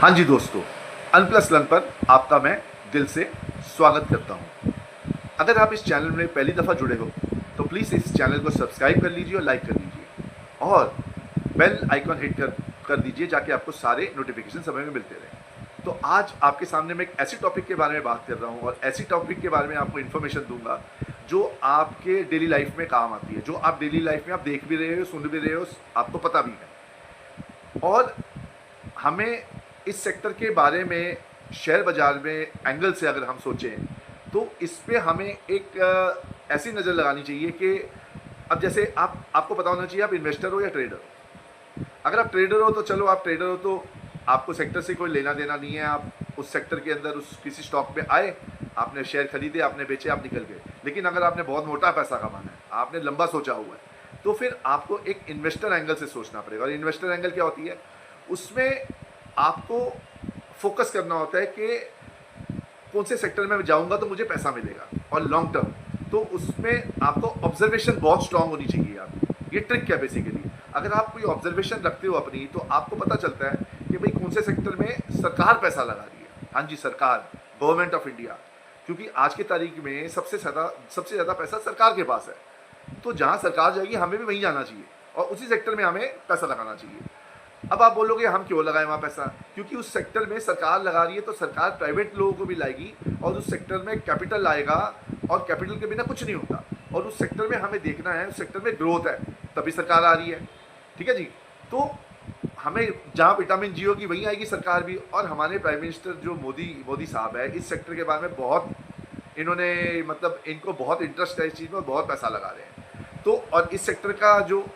हाँ जी दोस्तों, अनप्लस लन पर आपका मैं दिल से स्वागत करता हूँ। अगर आप इस चैनल में पहली दफ़ा जुड़े हो तो प्लीज़ इस चैनल को सब्सक्राइब कर लीजिए और लाइक कर लीजिए और बेल आइकॉन हिट कर दीजिए ताकि आपको सारे नोटिफिकेशन समय में मिलते रहें। तो आज आपके सामने मैं एक ऐसी टॉपिक के बारे में बात कर रहा हूँ और ऐसी टॉपिक के बारे में आपको इन्फॉर्मेशन दूंगा जो आपके डेली लाइफ में काम आती है, जो आप डेली लाइफ में आप देख भी रहे हो, सुन भी रहे हो, आपको पता भी है। और हमें इस सेक्टर के बारे में शेयर बाज़ार में एंगल से अगर हम सोचें तो इस पे हमें एक ऐसी नज़र लगानी चाहिए कि अब जैसे आपको पता होना चाहिए आप इन्वेस्टर हो या ट्रेडर हो। अगर आप ट्रेडर हो तो चलो, आप ट्रेडर हो तो आपको सेक्टर से कोई लेना देना नहीं है। आप उस सेक्टर के अंदर उस किसी स्टॉक में आए, आपने शेयर खरीदे, आपने बेचे, आप निकल गए। लेकिन अगर आपने बहुत मोटा पैसा कमाना है, आपने लंबा सोचा हुआ है, तो फिर आपको एक इन्वेस्टर एंगल से सोचना पड़ेगा। और इन्वेस्टर एंगल क्या होती है, उसमें आपको फोकस करना होता है कि कौन से सेक्टर में मैं जाऊंगा तो मुझे पैसा मिलेगा और लॉन्ग टर्म। तो उसमें आपको ऑब्जर्वेशन बहुत स्ट्रांग होनी चाहिए। आप ये ट्रिक क्या बेसिकली, अगर आप कोई ऑब्जर्वेशन रखते हो अपनी, तो आपको पता चलता है कि भाई कौन से सेक्टर में सरकार पैसा लगा रही है। हाँ जी, सरकार, गवर्नमेंट ऑफ इंडिया, क्योंकि आज की तारीख में सबसे ज़्यादा पैसा सरकार के पास है। तो जहाँ सरकार जाएगी हमें भी वहीं जाना चाहिए और उसी सेक्टर में हमें पैसा लगाना चाहिए। अब आप बोलोगे हम क्यों लगाएं वहाँ पैसा, क्योंकि उस सेक्टर में सरकार लगा रही है तो सरकार प्राइवेट लोगों को भी लाएगी और उस सेक्टर में कैपिटल आएगा और कैपिटल के बिना कुछ नहीं होता। और उस सेक्टर में हमें देखना है, उस सेक्टर में ग्रोथ है तभी सरकार आ रही है। ठीक है जी। तो हमें जहाँ विटामिन जी होगी वहीं आएगी सरकार भी। और हमारे प्राइम मिनिस्टर जो मोदी साहब है, इस सेक्टर के बारे में बहुत इन्होंने मतलब इनको बहुत इंटरेस्ट है इस चीज़ में, बहुत पैसा लगा रहे हैं। तो और इस सेक्टर का जो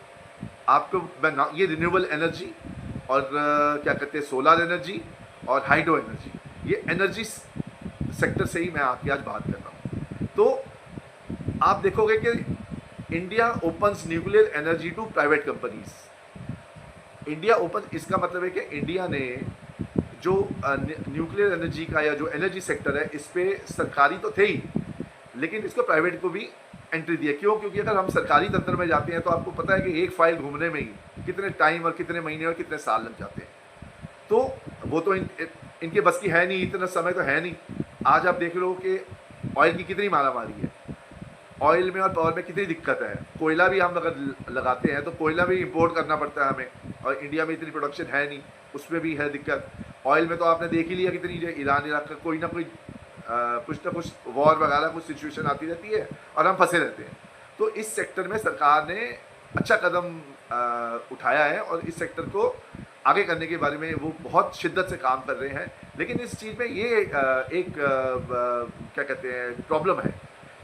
आपको ये रिन्यूएबल एनर्जी और क्या कहते हैं सोलर एनर्जी और हाइड्रो एनर्जी, ये एनर्जी सेक्टर से ही मैं आपकी आज बात कर रहा हूँ। तो आप देखोगे कि India opens nuclear energy to private companies. India open, इसका मतलब है कि इंडिया ने जो न्यूक्लियर एनर्जी का या जो एनर्जी सेक्टर है, इस पे सरकारी तो थे ही, लेकिन इसको प्राइवेट को भी एंट्री दिया। क्यों? क्योंकि अगर हम सरकारी तंत्र में जाते हैं तो आपको पता है कि एक फाइल घूमने में ही कितने टाइम और कितने महीने और कितने साल लग जाते हैं। तो वो तो इनके बस की है नहीं, इतना समय तो है नहीं। आज आप देख लो कि ऑयल की कितनी मारामारी है, ऑयल में और पावर में कितनी दिक्कत है। कोयला भी हम अगर लगाते हैं तो कोयला भी इंपोर्ट करना पड़ता है हमें, और इंडिया में इतनी प्रोडक्शन है नहीं, उसमें भी है दिक्कत। ऑयल में तो आपने देख ही लिया कितनी ईरान इराक का कोई ना कोई कुछ ना कुछ वॉर वगैरह कुछ सिचुएशन आती रहती है और हम फंसे रहते हैं। तो इस सेक्टर में सरकार ने अच्छा कदम उठाया है और इस सेक्टर को आगे करने के बारे में वो बहुत शिद्दत से काम कर रहे हैं। लेकिन इस चीज़ में ये क्या कहते हैं प्रॉब्लम है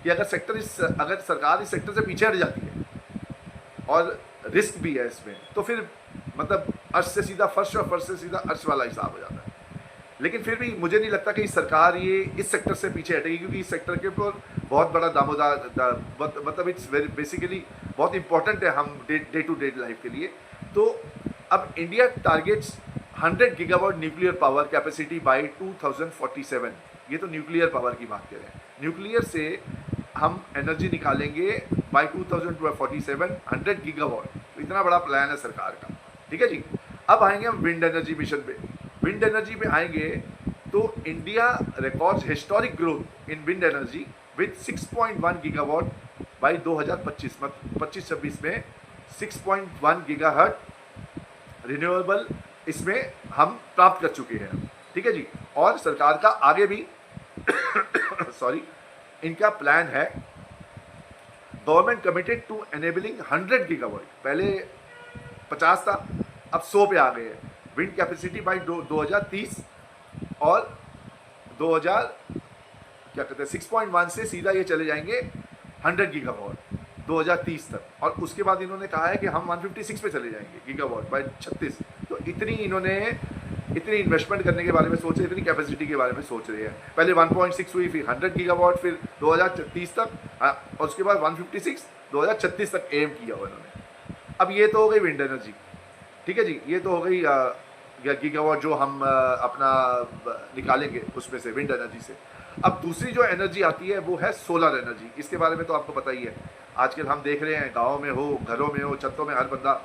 कि अगर सरकार इस सेक्टर से पीछे हट जाती है और रिस्क भी है इसमें, तो फिर मतलब अर्श से सीधा फर्श और फर्श से सीधा अर्श वाला हिसाब हो जाता है। लेकिन फिर भी मुझे नहीं लगता कि सरकार ये इस सेक्टर से पीछे हटेगी, क्योंकि इस सेक्टर के ऊपर बहुत बड़ा मतलब इट्स बेसिकली बहुत इंपॉर्टेंट है हम डे टू डे लाइफ के लिए। तो अब India targets 100 gigawatt nuclear power capacity by 2047। ये तो न्यूक्लियर पावर की बात कर रहे हैं। न्यूक्लियर से हम एनर्जी निकालेंगे बाय 2047 100 गीगावाट। तो इतना बड़ा प्लान है सरकार का। ठीक है जी। अब आएंगे हम विंड एनर्जी मिशन पे। विंड एनर्जी पे आएंगे तो India records historic growth in wind energy with 6.1 gigawatt by 2025, मतलब 25-26 में 6.1 गीगाहर्ट्ज रिन्यूएबल इसमें हम प्राप्त कर चुके हैं। ठीक है जी। और सरकार का आगे भी सॉरी इनका प्लान है। Government committed to enabling 100 gigawatt, पहले 50 था, अब 100 पे आ गए हैं विंड कैपेसिटी बाय 2030 और 2000 क्या कहते हैं 6.1 से सीधा ये चले जाएंगे 100 गीगावाट 2030 तक। और उसके बाद इन्होंने कहा है कि हम 156 पे चले जाएंगे गीगावाट बाय 36। तो इतनी इन्वेस्टमेंट करने के बारे में सोच रहे, इतनी कैपेसिटी के बारे में सोच रहे हैं। पहले 1.6 हुई, फिर 100 गीगावाट, फिर 2030 तक, और उसके बाद 156 2036 तक एम किया हुआ इन्होंने। अब ये तो हो गई विंड एनर्जी। ठीक है जी। ये तो हो गई गीगावाट जो हम अपना निकालेंगे उसमें से, विंड एनर्जी से। अब दूसरी जो एनर्जी आती है वो है सोलर एनर्जी। इसके बारे में तो आपको पता ही है, आजकल हम देख रहे हैं गाँव में हो, घरों में हो, छतों में हर बंदा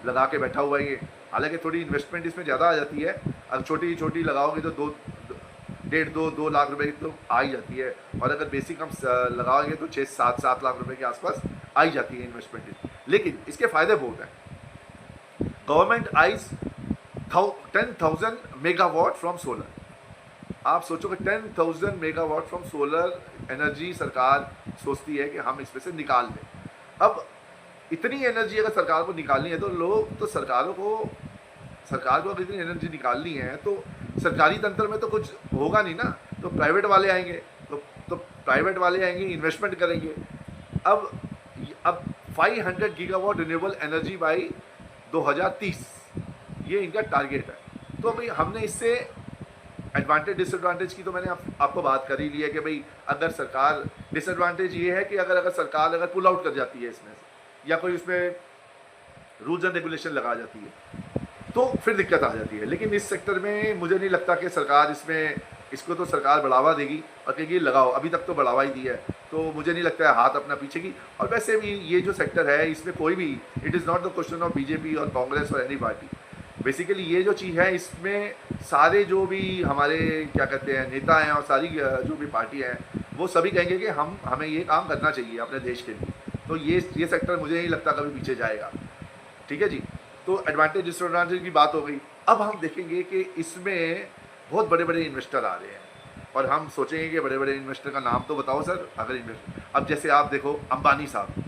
लगा के बैठा हुआ है ये। हालांकि थोड़ी इन्वेस्टमेंट इसमें ज़्यादा आ जाती है, अगर छोटी छोटी लगाओगे तो 2 लाख रुपए की तो आ ही जाती है, और अगर बेसिक हम लगाओगे तो 6 7 लाख रुपए के आसपास आ ही जाती है इन्वेस्टमेंट। लेकिन इसके फ़ायदे बहुत हैं। Government eyes 10,000 megawatt from solar. आप सोचोगे 10,000 मेगावाट फ्रॉम सोलर एनर्जी सरकार सोचती है कि हम इसमें से निकाल लें। अब इतनी एनर्जी अगर सरकार को निकालनी है तो लोग तो सरकार को अगर इतनी एनर्जी निकालनी है तो सरकारी तंत्र में तो कुछ होगा नहीं ना, तो प्राइवेट वाले आएंगे, तो प्राइवेट वाले आएंगे, इन्वेस्टमेंट करेंगे। अब 500 गीगावाट रिन्यूएबल एनर्जी बाई 2030 ये इनका टारगेट है। तो भाई हमने इससे एडवांटेज डिसएडवांटेज की तो मैंने आपको बात कर ही ली है कि भाई अगर सरकार, डिसएडवांटेज ये है कि अगर सरकार अगर पुल आउट कर जाती है इसमें से, या कोई उसमें रूल्स एंड रेगुलेशन लगा जाती है तो फिर दिक्कत आ जाती है। लेकिन इस सेक्टर में मुझे नहीं लगता कि सरकार इसको तो सरकार बढ़ावा देगी और कहेगी लगाओ, अभी तक तो बढ़ावा ही दिया है, तो मुझे नहीं लगता है हाथ अपना पीछे की। और वैसे भी ये जो सेक्टर है इसमें कोई भी, it is not the question of BJP और कांग्रेस और एनी पार्टी। बेसिकली ये जो चीज़ है इसमें सारे जो भी हमारे क्या कहते हैं नेता हैं और सारी जो भी पार्टी हैं वो सभी कहेंगे कि हमें ये काम करना चाहिए अपने देश के लिए। तो ये सेक्टर मुझे नहीं लगता कभी पीछे जाएगा। ठीक है जी, तो एडवांटेज डिसएडवांटेज की बात हो गई। अब हम देखेंगे कि इसमें बहुत बड़े बड़े इन्वेस्टर आ रहे हैं और हम सोचेंगे कि बड़े बड़े इन्वेस्टर का नाम तो बताओ सर। अगर इन्वेस्टर, अब जैसे आप देखो अंबानी साहब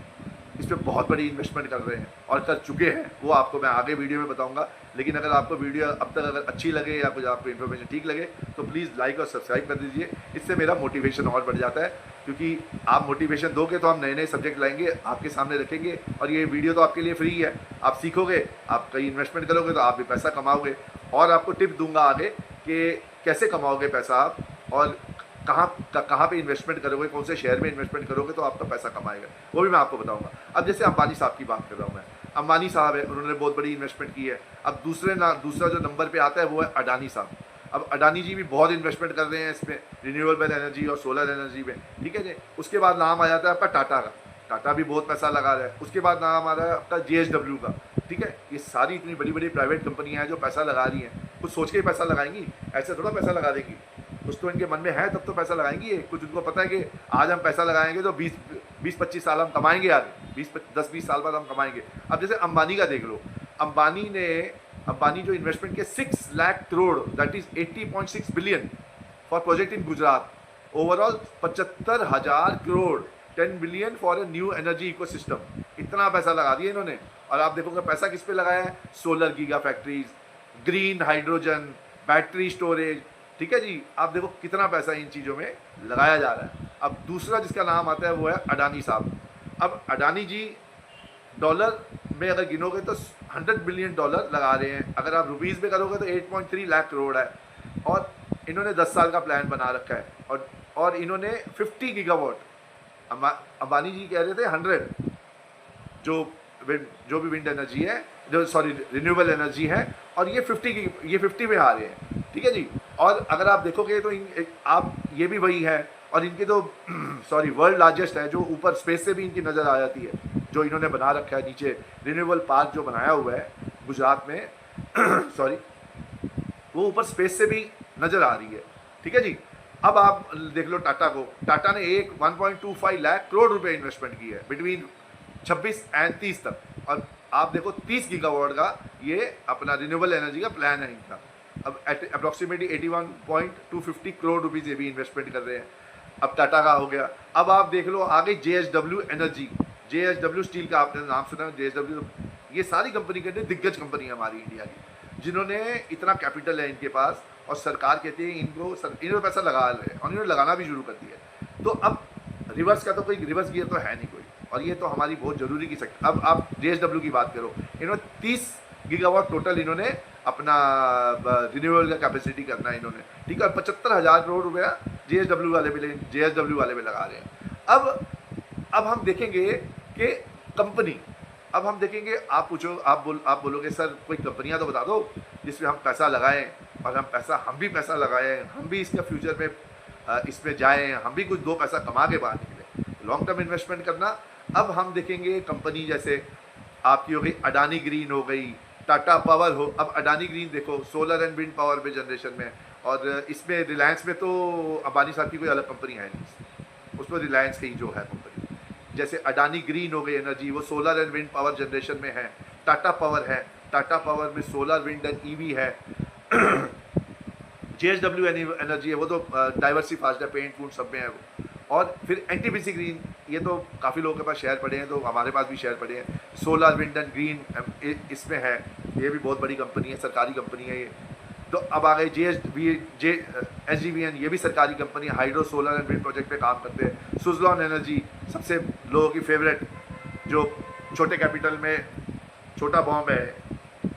इस पर बहुत बड़ी इन्वेस्टमेंट कर रहे हैं और कर चुके हैं, वो आपको मैं आगे वीडियो में बताऊंगा। लेकिन अगर आपको वीडियो अब तक अगर अच्छी लगे या कुछ आपको इन्फॉर्मेशन ठीक लगे तो प्लीज़ लाइक और सब्सक्राइब कर दीजिए, इससे मेरा मोटिवेशन और बढ़ जाता है। क्योंकि आप मोटिवेशन दोगे तो हम नए नए सब्जेक्ट लाएंगे, आपके सामने रखेंगे, और ये वीडियो तो आपके लिए फ्री है। आप सीखोगे, आप कहीं इन्वेस्टमेंट करोगे तो आप भी पैसा कमाओगे, और आपको टिप दूंगा आगे कि कैसे कमाओगे पैसा आप, और कहाँ पे इन्वेस्टमेंट करोगे, कौन से शेयर में इन्वेस्टमेंट करोगे तो आपका पैसा कमाएगा, वो भी मैं आपको बताऊंगा। अब जैसे अंबानी साहब की बात कर रहा हूँ मैं, अंबानी साहब है, उन्होंने बहुत बड़ी इन्वेस्टमेंट की है। अब दूसरा जो नंबर पे आता है वो है अडानी साहब। अब अडानी जी भी बहुत इन्वेस्टमेंट कर रहे हैं इसमें, रिन्यूएबल एनर्जी और सोलर एनर्जी में। ठीक है जी, उसके बाद नाम आ जाता है आपका टाटा का, टाटा भी बहुत पैसा लगा रहा है। उसके बाद नाम आ रहा है आपका JSW का। ठीक है, ये सारी इतनी बड़ी बड़ी प्राइवेट कंपनियां हैं जो पैसा लगा रही हैं, कुछ सोच के ही पैसा लगाएंगी, ऐसे थोड़ा पैसा लगा देंगी। कुछ तो इनके मन में है तब तो पैसा लगाएंगी। कुछ उनको पता है कि आज हम पैसा लगाएंगे तो 20-25 साल हम कमाएंगे, आगे 10-20 साल बाद हम कमाएंगे। अब जैसे अंबानी का देख लो, अंबानी जो इन्वेस्टमेंट के 6 lakh crore, that is 80.6 billion for project in Gujarat, overall 75,000 crore, 10 billion for a new energy ecosystem, इतना पैसा लगा दिया इन्होंने। और आप देखोगे पैसा किस पे लगाया है, solar giga factories, green hydrogen, battery storage. ठीक है जी, आप देखो कितना पैसा इन चीज़ों में लगाया जा रहा है। अब दूसरा जिसका नाम आता है वो है अडानी साहब। अब अडानी जी डॉलर में अगर गिनोगे तो 100 बिलियन डॉलर लगा रहे हैं, अगर आप रुपीज़ में करोगे तो 8.3 लाख करोड़ है। और इन्होंने 10 साल का प्लान बना रखा है, और इन्होंने 50 गीगावाट, अंबानी जी कह रहे थे 100, जो भी विंड एनर्जी है, जो रिन्यूएबल एनर्जी है, और ये 50 में आ रहे हैं। ठीक है जी, और अगर आप देखोगे तो आप ये भी वही है, और इनके तो वर्ल्ड लार्जेस्ट है, जो ऊपर स्पेस से भी इनकी नज़र आ जाती है, जो इन्होंने बना रखा है नीचे रिन्यूएबल पार्क जो बनाया हुआ है गुजरात में वो ऊपर स्पेस से भी नज़र आ रही है। ठीक है जी, अब आप देख लो टाटा को, टाटा ने 1.25 लाख करोड़ रुपए इन्वेस्टमेंट की है बिटवीन 26 और 30 तक, और आप देखो 30 गीगावाट का ये अपना रिन्यूएबल एनर्जी का प्लान है इनका। अब अप्रॉक्सीमेटली 81.250 करोड़ रुपीज़ ये भी इन्वेस्टमेंट कर रहे हैं। अब टाटा का हो गया। अब आप देख लो आगे JSW एनर्जी, JSW स्टील का आपने नाम सुना, JSW, ये सारी कंपनी के दिग्गज कंपनी है हमारी इंडिया की, जिन्होंने इतना कैपिटल है इनके पास, और सरकार कहती है इनको पैसा लगा रहे हैं, और इन्होंने लगाना भी शुरू कर दिया। तो अब रिवर्स गियर तो है नहीं कोई, और ये तो हमारी बहुत ज़रूरी की सेक्टर। अब आप JSW की बात करो, इन्होंने 30 गीगावाट टोटल इन्होंने अपना रिन्यूएबल का कैपेसिटी करना है इन्होंने। ठीक है, 75,000 करोड़ रुपया JSW वाले में लगा रहे हैं। अब हम देखेंगे कि कंपनी, अब हम देखेंगे, आप बोलोगे सर कोई कंपनियां तो बता दो जिसमें हम पैसा लगाएं, और हम भी पैसा लगाएं, हम भी इसके फ्यूचर में इसमें जाएं, हम भी कुछ 2 पैसा कमा के बाहर निकले, लॉन्ग टर्म इन्वेस्टमेंट करना। अब हम देखेंगे कंपनी जैसे आपकी हो गई अडानी ग्रीन हो गई, टाटा पावर हो, अब अडानी ग्रीन देखो, सोलर एंड विंड पावर में जनरेशन में, और इसमें रिलायंस में तो अंबानी साहब की कोई अलग कंपनी है नहीं, उसमें रिलायंस की जो है कंपनी। जैसे अडानी ग्रीन हो गई एनर्जी, वो solar and wind power generation में है। टाटा पावर है, टाटा पावर में सोलर विंड एंड ईवी है। JSW एनर्जी है, वो तो डाइवर्सिफाइड है, पेंट फूड सब में है वो। और फिर NTPC ग्रीन, ये तो काफ़ी लोगों के पास शेयर पड़े हैं, तो हमारे पास भी शेयर पड़े हैं। सोलर विंड एंड ग्रीन इसमें है, ये भी बहुत बड़ी कंपनी है, सरकारी कंपनी है ये। तो अब आ गए SGVN, ये भी सरकारी कंपनी है, hydro solar and wind project पे काम करते हैं। सुजलॉन एनर्जी, सबसे लोगों की फेवरेट, जो छोटे कैपिटल में छोटा बॉम्ब है,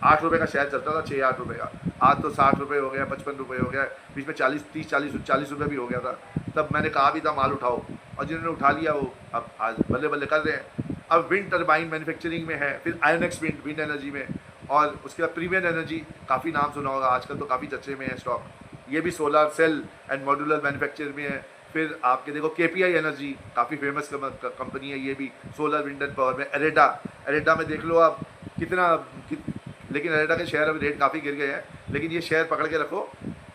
8 रुपये का शेयर चलता था, 6-8 रुपये का, आज तो 60 रुपये हो गया, 55 रुपये हो गया, बीच में 40 रुपये भी हो गया था। तब मैंने कहा भी था माल उठाओ, और जिन्होंने उठा लिया वो अब आज बल्ले बल्ले कर रहे हैं। अब विंड टर्बाइन मैन्युफैक्चरिंग में है, फिर आयोनेक्स विंड एनर्जी में, और उसके बाद प्रीमियर एनर्जी, काफ़ी नाम सुना होगा, आजकल तो काफ़ी चर्चे में है स्टॉक, ये भी solar cell and modular manufacture में है। फिर आपके देखो KPI एनर्जी, काफ़ी फेमस कंपनी है, ये भी सोलर विंड एंड पावर में। एरेडा में देख लो आप कितना लेकिन एरेडा के शेयर अभी रेट काफ़ी गिर गए हैं, लेकिन ये शेयर पकड़ के रखो,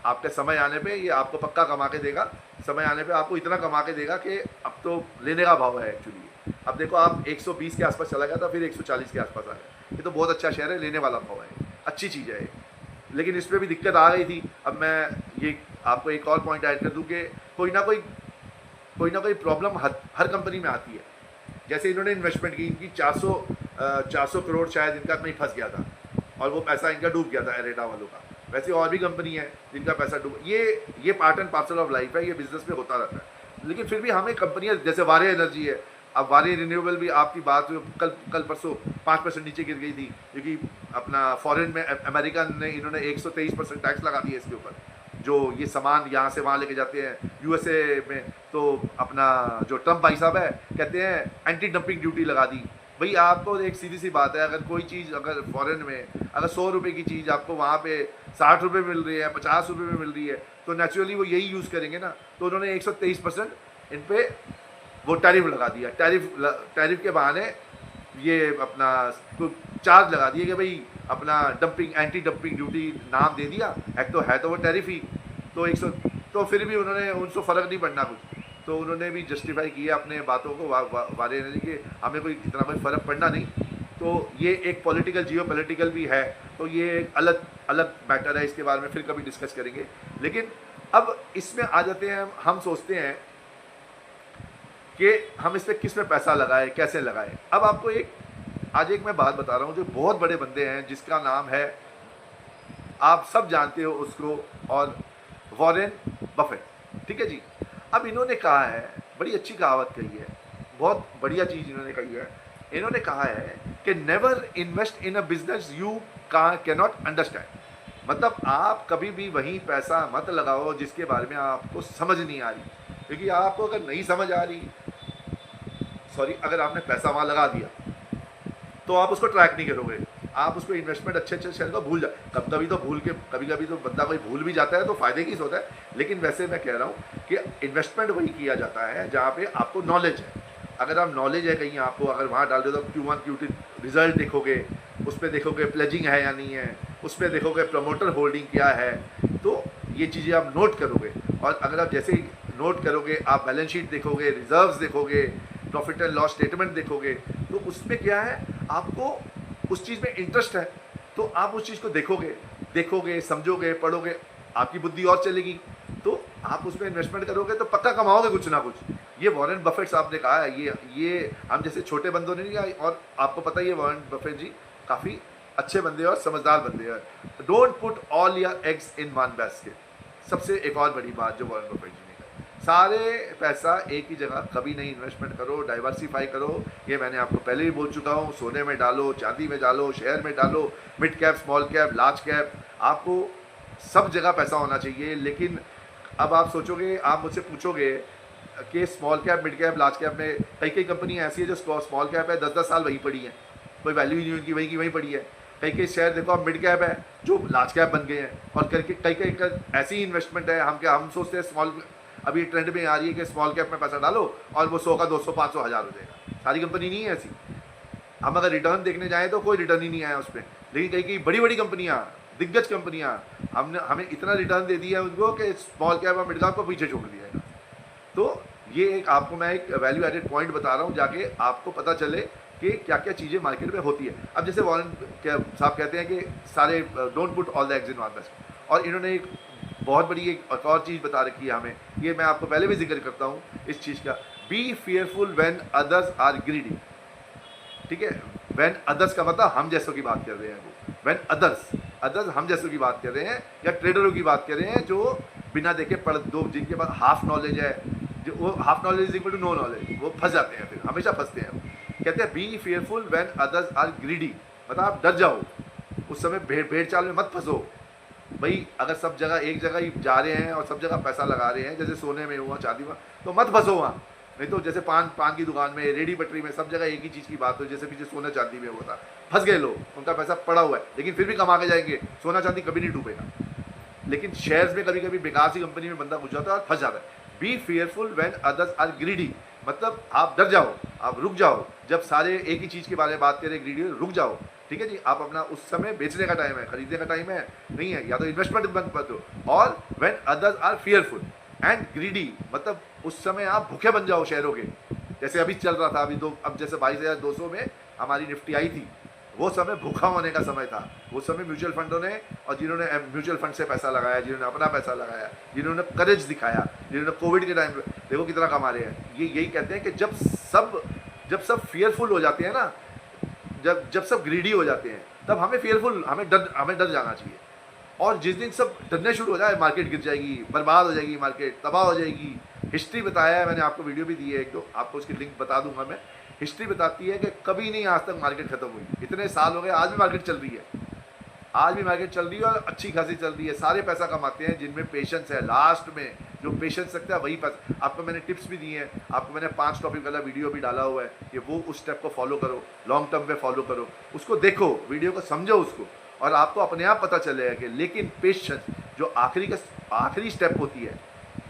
आपके समय आने पे ये आपको पक्का कमा के देगा। समय आने पे आपको इतना कमा के देगा कि अब तो लेने का भाव है एक्चुअली। अब देखो आप 120 के आसपास चला गया था, फिर 140 के आसपास आ गया, ये तो बहुत अच्छा शेयर है, लेने वाला भाव है, अच्छी चीज़ है। लेकिन इस पर भी दिक्कत आ गई थी। अब मैं ये आपको एक और पॉइंट ऐड कर दूँ कि कोई ना कोई प्रॉब्लम हर कंपनी में आती है। जैसे इन्होंने इन्वेस्टमेंट की, इनकी 400 करोड़ शायद इनका कहीं फंस गया था, और वो पैसा इनका डूब गया था एरेडा वालों का। वैसे और भी कंपनी है जिनका पैसा डूब, ये part and parcel of life है, ये बिजनेस में होता रहता है। लेकिन फिर भी हमें कंपनियां, जैसे वारे एनर्जी है, अब वारे रिन्यूएबल भी आपकी बात कल परसों 5% नीचे गिर गई थी, क्योंकि अपना फॉरेन में अमेरिका ने इन्होंने 123% टैक्स लगा दिया इसके ऊपर, जो ये सामान यहाँ से वहाँ लेके जाते हैं USA में। तो अपना जो ट्रम्प भाई साहब है, कहते हैं एंटी डंपिंग ड्यूटी लगा दी। भाई आपको एक सीधी सी बात है, अगर कोई चीज़ अगर फॉरेन में अगर 100 रुपये की चीज़ आपको वहाँ पे 60 रुपये मिल रही है, 50 रुपये में मिल रही है, तो नेचुरली वो यही यूज़ करेंगे ना। तो उन्होंने 123% इन पे वो टैरिफ लगा दिया। टैरिफ के बहाने ये अपना तो चार्ज लगा दिए कि भाई अपना डंपिंग, एंटी डंपिंग ड्यूटी नाम दे दिया, एक तो है तो वो टैरिफ ही, तो 100, तो फिर भी उन्होंने उनसे फ़र्क नहीं पड़ना कुछ, तो उन्होंने भी जस्टिफाई किया अपने बातों को वारे एनर्जी के, हमें कोई इतना कोई फ़र्क पड़ना नहीं। तो ये एक पॉलिटिकल, जियो पॉलिटिकल भी है, तो ये एक अलग मैटर है, इसके बारे में फिर कभी डिस्कस करेंगे। लेकिन अब इसमें आ जाते हैं, हम सोचते हैं कि हम इस पर किस में पैसा लगाए, कैसे लगाए। अब आपको आज एक मैं बात बता रहा हूँ, जो बहुत बड़े बंदे हैं, जिसका नाम है, आप सब जानते हो उसको, और वॉरेन बफेट, ठीक है जी। अब इन्होंने कहा है, बड़ी अच्छी कहावत कही है, बहुत बढ़िया चीज़ इन्होंने कही है। इन्होंने कहा है कि never invest in a business you can not understand. मतलब आप कभी भी वहीं पैसा मत लगाओ जिसके बारे में आपको समझ नहीं आ रही, क्योंकि आपको अगर नहीं समझ आ रही, अगर आपने पैसा वहाँ लगा दिया तो आप उसको ट्रैक नहीं करोगे, आप उसको इन्वेस्टमेंट अच्छे शेयर को भूल कभी कभी तो बंदा कोई भूल भी जाता है, तो फायदे की सोचता है। लेकिन वैसे मैं कह रहा हूँ कि इन्वेस्टमेंट वही किया जाता है जहाँ पे आपको नॉलेज है। अगर आप नॉलेज है कहीं आपको, अगर वहाँ डाल दो तो Q1 Q2 रिजल्ट देखोगे, उस पर देखोगे प्लेजिंग है या नहीं है, उस पर देखोगे प्रमोटर होल्डिंग क्या है, तो ये चीज़ें आप नोट करोगे। और अगर आप जैसे ही नोट करोगे, आप बैलेंस शीट देखोगे, रिजर्व्स देखोगे, प्रॉफिट एंड लॉस स्टेटमेंट देखोगे, तो उसमें क्या है, आपको उस चीज़ में इंटरेस्ट है, तो आप उस चीज़ को देखोगे, समझोगे, पढ़ोगे, आपकी बुद्धि और चलेगी, तो आप उसमें इन्वेस्टमेंट करोगे तो पक्का कमाओगे कुछ ना कुछ। ये वॉरेन बफेट साहब ने कहा है, ये हम जैसे छोटे बंदों ने नहीं कहा, और आपको पता ही है वॉरेन बफेट जी काफ़ी अच्छे बंदे और समझदार बंदे हैं। Don't put all your eggs in one basket. सबसे एक और बड़ी बात जो वॉरेन बफेट जी ने कहा, सारे पैसा एक ही जगह कभी नहीं इन्वेस्टमेंट करो, डाइवर्सिफाई करो। ये मैंने आपको पहले ही बोल चुका हूँ, सोने में डालो, चांदी में डालो, शेयर में डालो, mid cap, small cap, large cap, आपको सब जगह पैसा होना चाहिए। लेकिन अब आप सोचोगे, आप मुझसे पूछोगे कि small cap, mid cap, large cap में कई कंपनी ऐसी है जो स्मॉल कैप है 10-10 साल वहीं पड़ी है, कोई वैल्यू ही नहीं उनकी, वहीं की वहीं पड़ी है। कई शेयर देखो आप मिड कैप है जो लार्ज कैप बन गए हैं, और कई ऐसी इन्वेस्टमेंट है, हम सोचते हैं स्मॉल, अभी ट्रेंड में आ रही है कि स्मॉल कैप में पैसा डालो और वो 100 का 200, 500, 1000 हो जाएगा। सारी कंपनी नहीं है ऐसी, हम अगर रिटर्न देखने जाएँ तो कोई रिटर्न ही नहीं आया उसमें। लेकिन कई कई बड़ी बड़ी कंपनियाँ, दिग्गज कंपनियाँ, हमने हमें इतना रिटर्न दे दिया है उनको कि स्मॉल कैप और मिड कैप को पीछे छोड़ दिया है। तो ये एक आपको मैं एक वैल्यू एडेड पॉइंट बता रहा हूँ, जाके आपको पता चले कि क्या क्या चीज़ें मार्केट में होती है। अब जैसे वॉरेन साहब कहते हैं कि सारे don't put all the eggs in one basket, और इन्होंने एक बहुत बड़ी एक और चीज़ बता रखी है हमें, ये मैं आपको पहले भी जिक्र करता हूँ इस चीज़ का, be fearful when others are greedy. ठीक है, व्हेन अदर्स का मतलब हम जैसों की बात कर रहे हैं वो, व्हेन अदर्स, अदर्स हम जैसों की बात कर रहे हैं, या ट्रेडरों की बात कर रहे हैं जो बिना देखे पढ़ दो, जिनके पास हाफ नॉलेज है, जो वो half knowledge is equal to no knowledge, वो फंस जाते हैं, फिर हमेशा फंसते हैं। कहते हैं be fearful when others are greedy, मतलब आप डर जाओ उस समय, भेड़ चाल में मत फंसो भाई। अगर सब जगह एक जगह ही जा रहे हैं और सब जगह पैसा लगा रहे हैं, जैसे सोने में हुआ, चांदी में, तो मत फंसो वहाँ। नहीं तो जैसे पान की दुकान में, रेडी पटरी में, सब जगह एक ही चीज़ की बात हो, जैसे पीछे सोना चांदी में हुआ था, फंस गए लोग, उनका पैसा पड़ा हुआ है, लेकिन फिर भी कमा के जाएंगे, सोना चांदी कभी नहीं डूबेगा। लेकिन शेयर्स में कभी कभी बेकार सी कंपनी में बंदा घुस जाता है और फंस जाता है। Be fearful when others are greedy, मतलब आप डर जाओ, आप रुक जाओ, जब सारे एक ही चीज़ के बारे में बात करें ग्रीडी, रुक जाओ। ठीक है जी, आप अपना उस समय बेचने का टाइम है, खरीदने का टाइम है नहीं है, या तो इन्वेस्टमेंट बंद कर दो। और when others are fearful and greedy, मतलब उस समय आप भूखे बन जाओ शेयरों के, जैसे अभी चल रहा था, अभी तो अब जैसे 22,200 में हमारी निफ्टी आई थी, वो समय भूखा होने का समय था। वो समय म्यूचुअल फंडों ने, और जिन्होंने म्यूचुअल फंड से पैसा लगाया, जिन्होंने अपना पैसा लगाया, जिन्होंने करेज दिखाया, जिन्होंने कोविड के टाइम पे देखो कितना कमा रहे हैं। ये यही कहते हैं कि जब सब फियरफुल हो जाते हैं ना, जब सब ग्रीडी हो जाते हैं, तब हमें डर जाना चाहिए। और जिस दिन सब डरने शुरू हो जाए, मार्केट गिर जाएगी, बर्बाद हो जाएगी, मार्केट तबाह हो जाएगी। हिस्ट्री बताया है मैंने, आपको वीडियो भी दी है एक दो, आपको उसकी लिंक बता दूंगा मैं। हिस्ट्री बताती है कि कभी नहीं आज तक मार्केट खत्म हुई, इतने साल हो गए, आज भी मार्केट चल रही है, आज भी मार्केट चल रही है और अच्छी खासी चल रही है। सारे पैसा कमाते हैं जिनमें पेशेंस है, लास्ट में जो पेशेंस रखता है वही पैसा। आपको मैंने टिप्स भी दिए हैं, आपको मैंने 5 टॉपिक वाला वीडियो भी डाला हुआ है कि वो उस स्टेप को फॉलो करो, लॉन्ग टर्म पे फॉलो करो, उसको देखो, वीडियो को समझो उसको, और आपको अपने आप पता चलेगा कि लेकिन पेशेंस जो आखिरी स्टेप होती है,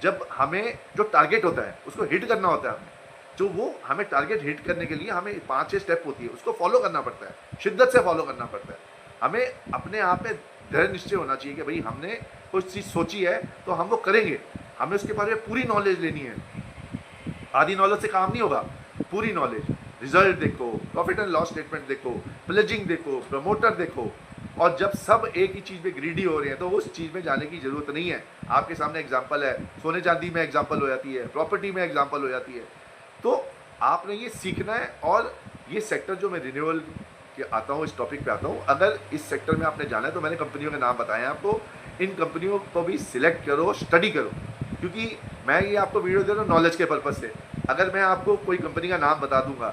जब हमें जो टारगेट होता है उसको हिट करना होता है, जो वो हमें टारगेट हिट करने के लिए हमें 5-6 स्टेप होती है, उसको फॉलो करना पड़ता है, शिद्दत से फॉलो करना पड़ता है। हमें अपने आप में दृढ़ निश्चय होना चाहिए कि भाई हमने कुछ चीज़ सोची है तो हम वो करेंगे, हमें उसके बारे में पूरी नॉलेज लेनी है। आधी नॉलेज से काम नहीं होगा, पूरी नॉलेज, रिजल्ट देखो, प्रॉफिट एंड लॉस स्टेटमेंट देखो, प्लेजिंग देखो, प्रमोटर देखो। और जब सब एक ही चीज़ में ग्रीडी हो रहे हैं तो उस चीज़ में जाने की ज़रूरत नहीं है। आपके सामने एग्जाम्पल है, सोने चांदी में एग्जाम्पल हो जाती है, प्रॉपर्टी में एग्जाम्पल हो जाती है। तो आपने ये सीखना है। और ये सेक्टर जो मैं रिन्यूअल के आता हूँ, इस टॉपिक पे आता हूँ, अगर इस सेक्टर में आपने जाना है तो मैंने कंपनियों के नाम बताए हैं आपको, इन कंपनियों को भी सिलेक्ट करो, स्टडी करो, क्योंकि मैं ये आपको वीडियो दे रहा हूँ नॉलेज के पर्पज़ से। अगर मैं आपको कोई कंपनी का नाम बता दूंगा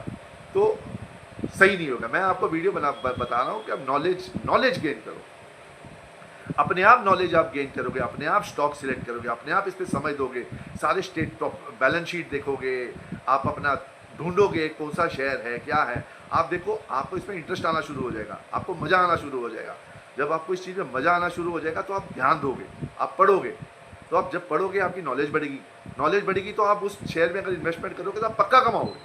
तो सही नहीं होगा। मैं आपको वीडियो बता रहा हूँ कि आप नॉलेज गेन करो, अपने आप नॉलेज आप गेन करोगे, अपने आप स्टॉक सिलेक्ट करोगे, अपने आप इस पर समझ दोगे, सारे स्टेट बैलेंस शीट देखोगे, आप अपना ढूंढोगे कौन सा शेयर है, क्या है, आप देखो, आपको इसमें इंटरेस्ट आना शुरू हो जाएगा, आपको मज़ा आना शुरू हो जाएगा। जब आपको इस चीज़ में मज़ा आना शुरू हो जाएगा तो आप ध्यान दोगे, आप पढ़ोगे, तो आप जब पढ़ोगे आपकी नॉलेज बढ़ेगी तो आप उस शेयर में अगर इन्वेस्टमेंट करोगे तो आप पक्का कमाओगे,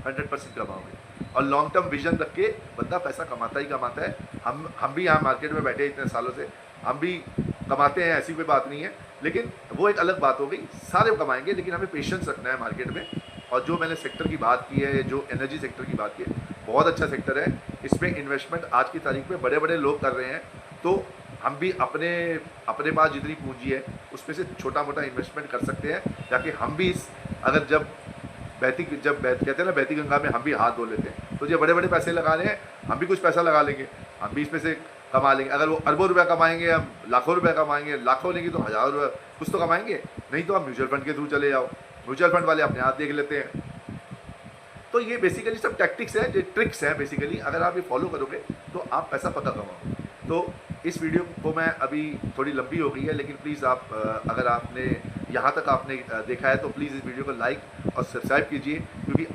100% कमाओगे। और लॉन्ग टर्म विजन रख के बंदा पैसा कमाता ही कमाता है। हम भी यहाँ मार्केट में बैठे इतने सालों से, हम भी कमाते हैं, ऐसी कोई बात नहीं है, लेकिन वो एक अलग बात हो गई। सारे कमाएंगे, लेकिन हमें पेशेंस रखना है मार्केट में। और जो मैंने सेक्टर की बात की है, जो एनर्जी सेक्टर की बात की है, बहुत अच्छा सेक्टर है। इसमें इन्वेस्टमेंट आज की तारीख में बड़े बड़े लोग कर रहे हैं, तो हम भी अपने पास जितनी पूंजी है उसमें से छोटा मोटा इन्वेस्टमेंट कर सकते हैं, ताकि हम भी अगर जब कहते हैं ना बहती गंगा में हम भी हाथ धो लेते हैं, तो जो बड़े बड़े पैसे लगा रहे हैं हम भी कुछ पैसा लगा लेंगे, हम भी इसमें से कमा लेंगे। अगर वो अरबों रुपया कमाएंगे, हम लाखों रुपया कमाएंगे, लाखों लेंगे तो हज़ारों रुपये कुछ तो कमाएंगे। नहीं तो आप म्यूचुअल फंड के थ्रू चले जाओ, म्यूचुअल फंड वाले अपने हाथ देख लेते हैं। तो ये बेसिकली सब टैक्टिक्स हैं, जो ट्रिक्स हैं बेसिकली, अगर आप ये फॉलो करोगे तो आप पैसा पक्का कमाओगे। तो इस वीडियो को मैं अभी थोड़ी लंबी हो गई है, लेकिन प्लीज़ आप अगर आपने यहाँ तक आपने देखा है तो प्लीज़ इस वीडियो को लाइक और सब्सक्राइब कीजिए, क्योंकि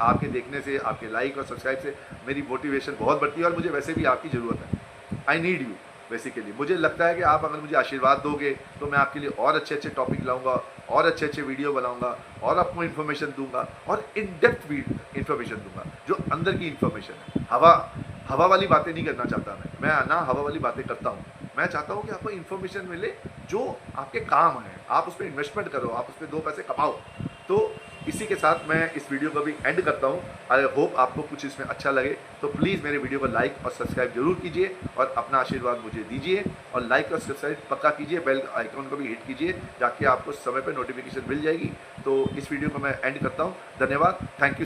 आपके देखने से, आपके लाइक और सब्सक्राइब से मेरी मोटिवेशन बहुत बढ़ती है, और मुझे वैसे भी आपकी ज़रूरत है। आई नीड यू बेसिकली मुझे लगता है कि आप अगर मुझे आशीर्वाद दोगे तो मैं आपके लिए और अच्छे अच्छे टॉपिक लाऊंगा, और अच्छे अच्छे वीडियो बनाऊंगा, और आपको इन्फॉर्मेशन दूंगा, और इन डेप्थ भी इन्फॉर्मेशन दूंगा जो अंदर की इन्फॉर्मेशन है। हवा हवा वाली बातें नहीं करना चाहता मैं ना हवा वाली बातें करता हूँ। मैं चाहता हूँ कि आपको इन्फॉर्मेशन मिले जो आपके काम है, आप उस पर इन्वेस्टमेंट करो, आप उस पर 2 पैसे कमाओ। तो इसी के साथ मैं इस वीडियो को भी एंड करता हूँ। आई होप आपको कुछ इसमें अच्छा लगे, तो प्लीज़ मेरे वीडियो को लाइक और सब्सक्राइब जरूर कीजिए और अपना आशीर्वाद मुझे दीजिए, और लाइक और सब्सक्राइब पक्का कीजिए, बेल आइकॉन को भी हिट कीजिए ताकि आपको समय पर नोटिफिकेशन मिल जाएगी। तो इस वीडियो को मैं एंड करता हूँ। धन्यवाद, थैंक यू।